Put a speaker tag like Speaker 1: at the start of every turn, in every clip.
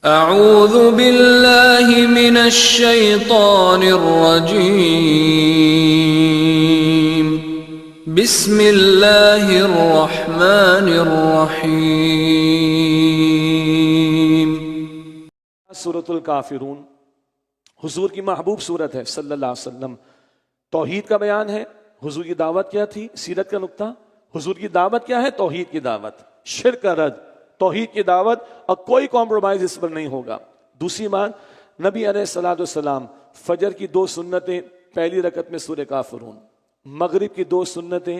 Speaker 1: اعوذ باللہ من الشیطان الرجیم بسم اللہ الرحمن الرحیم۔
Speaker 2: سورۃ الکافرون حضور کی محبوب سورت ہے صلی اللہ علیہ وسلم۔ توحید کا بیان ہے۔ حضور کی دعوت کیا تھی؟ سیرت کا نقطہ، حضور کی دعوت کیا ہے؟ توحید کی دعوت، شرک کا رد، توحید کی دعوت، اور کوئی کمپرومائز اس پر نہیں ہوگا۔ دوسری بات، نبی علیہ الصلوۃ والسلام فجر کی 2 سنتیں پہلی رکعت میں سورہ کافرون، مغرب کی 2 سنتیں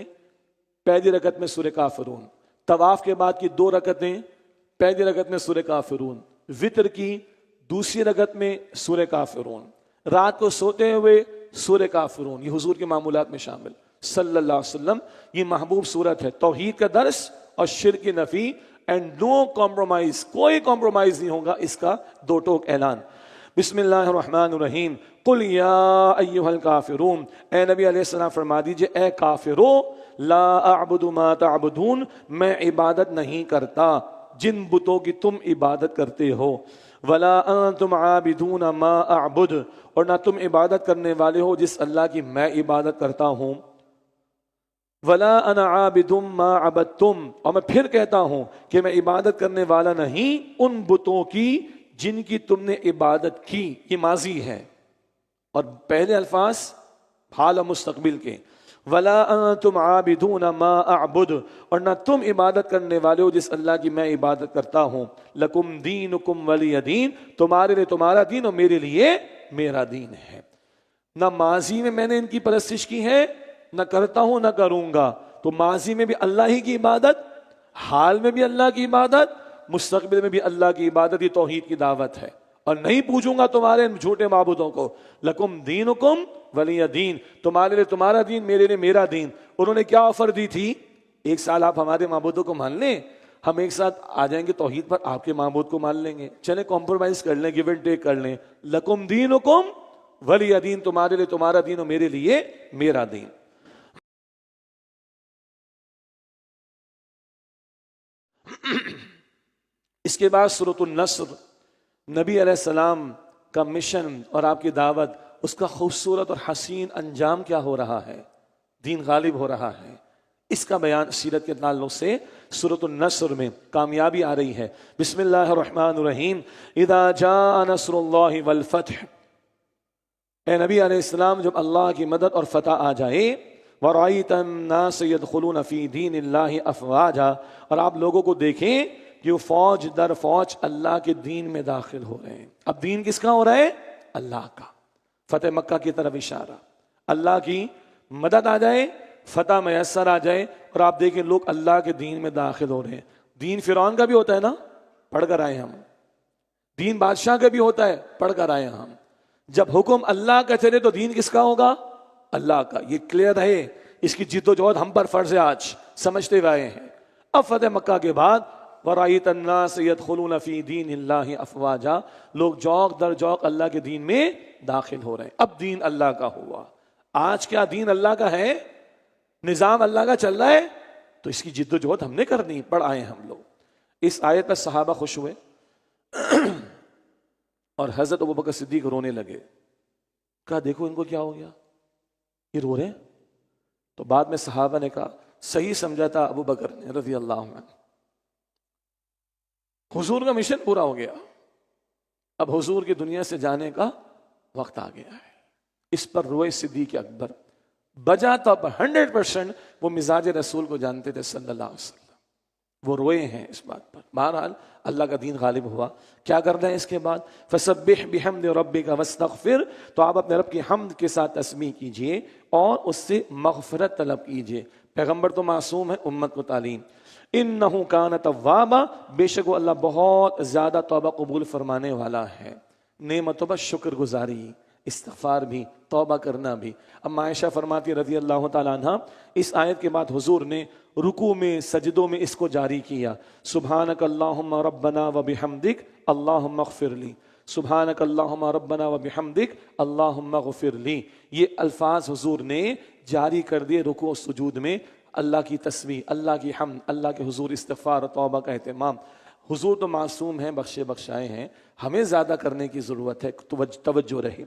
Speaker 2: پہلی رکعت میں سورہ کافرون، طواف کے بعد کی 2 رکعتیں پہلی رکعت میں سورہ کافرون، وتر کی دوسری رکعت میں سورہ کافرون، رات کو سوتے ہوئے سورہ کافرون۔ یہ حضور کے معمولات میں شامل صلی اللہ علیہ وسلم۔ یہ محبوب صورت ہے، توحید کا درس اور شرک کی نفی، اینڈ نو کمپرومائز، کوئی کمپرومائز نہیں ہوگا، اس کا 2 ٹوک اعلان۔ بسم اللہ الرحمن الرحیم۔ قل یا ایھا الکافرون، اے نبی علیہ السلام فرما دیجئے اے کافرو، لا اعبد ما تعبدون، میں عبادت نہیں کرتا جن بتوں کی تم عبادت کرتے ہو، ولا انتم عابدون ما اعبد، اور نہ تم عبادت کرنے والے ہو جس اللہ کی میں عبادت کرتا ہوں، ولا انا عابد ما عبدتم، اور میں پھر کہتا ہوں کہ میں عبادت کرنے والا نہیں ان بتوں کی جن کی تم نے عبادت کی۔ یہ ماضی ہے، اور پہلے الفاظ حال و مستقبل کے، ولا انتم عابدون ما اعبد، اور نہ تم عبادت کرنے والے ہو جس اللہ کی میں عبادت کرتا ہوں، لکم دینکم ولی دین، تمہارے لیے تمہارا دین اور میرے لیے میرا دین ہے۔ نہ ماضی میں میں نے ان کی پرستش کی ہے، نہ کرتا ہوں نہ کروں گا۔ تو ماضی میں بھی اللہ ہی کی عبادت، حال میں بھی اللہ کی عبادت، مستقبل میں بھی اللہ کی عبادت، یہ توحید کی دعوت ہے۔ اور نہیں پوچھوں گا تمہارے جھوٹے معبودوں کو، لکم دینکم ولی دین، تمہارے لیے تمہارا دین میرے لیے میرا دین۔ انہوں نے کیا آفر دی تھی؟ 1 سال آپ ہمارے معبودوں کو مان لیں، ہم ایک ساتھ آ جائیں گے توحید پر، آپ کے معبود کو مان لیں گے، چلیں کمپرومائز کر لیں، گیو اینڈ ٹیک کر لیں۔ لکم دینکم ولی دین، تمہارے لیے تمہارا دین اور میرے لیے میرا دین۔ اس کے بعد سورۃ النصر، نبی علیہ السلام کا مشن اور آپ کی دعوت، اس کا خوبصورت اور حسین انجام کیا ہو رہا ہے، دین غالب ہو رہا ہے، اس کا بیان سیرت کے تعلق سے سورۃ النصر میں کامیابی آ رہی ہے۔ بسم اللہ الرحمن الرحیم۔ اذا جاء نصر اللہ والفتح، اے نبی علیہ السلام جب اللہ کی مدد اور فتح آ جائے، وَرَأَيْتَ النَّاسَ يَدْخُلُونَ فِي دِينِ اللَّهِ أَفْوَاجًا، اور آپ لوگوں کو دیکھیں کہ وہ فوج در فوج اللہ کے دین میں داخل ہو رہے ہیں۔ اب دین کس کا ہو رہا ہے؟ اللہ کا۔ فتح مکہ کی طرف اشارہ، اللہ کی مدد آ جائے، فتح میسر آ جائے، اور آپ دیکھیں لوگ اللہ کے دین میں داخل ہو رہے ہیں۔ دین فرعون کا بھی ہوتا ہے نا، پڑھ کر آئے ہم۔ دین بادشاہ کا بھی ہوتا ہے، پڑھ کر آئے ہم۔ جب حکم اللہ کا چلے تو دین کس کا ہوگا؟ اللہ کا۔ یہ کلیئر ہے، اس کی جد و جہد ہم پر فرض ہے، آج سمجھتے ہوئے آئے ہیں۔ اب فتح مکہ کے بعد وَرَأَيْتَ النَّاسَ يَدْخُلُونَ فِي دِينِ اللَّهِ أَفْوَاجًا، لوگ جوق در جوق اللہ کے دین میں داخل ہو رہے ہیں۔ اب دین اللہ کا ہوا۔ آج کیا دین اللہ کا ہے؟ نظام اللہ کا چل رہا ہے، تو اس کی جد و جہد ہم نے کرنی، پڑھ آئے ہم لوگ۔ اس آیت پر صحابہ خوش ہوئے اور حضرت ابوبکر صدیق رونے لگے۔ کہا دیکھو ان کو کیا ہو گیا، یہ رو رہے ہیں۔ تو بعد میں صحابہ نے کہا صحیح سمجھا تھا ابو بکر نے رضی اللہ عنہ، حضور کا مشن پورا ہو گیا، اب حضور کی دنیا سے جانے کا وقت آ گیا ہے۔ اس پر روئے صدیق اکبر۔ بجا تو 100% وہ مزاج رسول کو جانتے تھے صلی اللہ علیہ وسلم، وہ روئے ہیں اس بات پر۔ بہرحال اللہ کا دین غالب ہوا۔ کیا کرنا ہے اس کے بعد؟ فسبح بحمد ربک واستغفر، تو آپ اپنے رب کی حمد کے ساتھ تسبیح کیجئے اور اس سے مغفرت طلب کیجئے۔ پیغمبر تو معصوم ہے، امت کو تعلیم۔ انہ کان توابا، بے شک وہ اللہ بہت زیادہ توبہ قبول فرمانے والا ہے۔ نعمتوں پر شکر گزاری، استغفار بھی، توبہ کرنا بھی۔ اب عائشہ فرماتی رضی اللہ تعالیٰ عنہ، اس آیت کے بعد حضور نے رکوع میں سجدوں میں اس کو جاری کیا، سبحانک اللہم ربنا وبحمدک اللہم اغفر لی، سبحانک اللہم ربنا وبحمدک اللہم اغفر لی۔ یہ الفاظ حضور نے جاری کر دیے رکوع و سجود میں، اللہ کی تسبیح، اللہ کی حمد، اللہ کے حضور استغفار و توبہ کا اہتمام۔ حضور تو معصوم ہیں، بخشے بخشائے ہیں، ہمیں زیادہ کرنے کی ضرورت ہے، توجہ رہے۔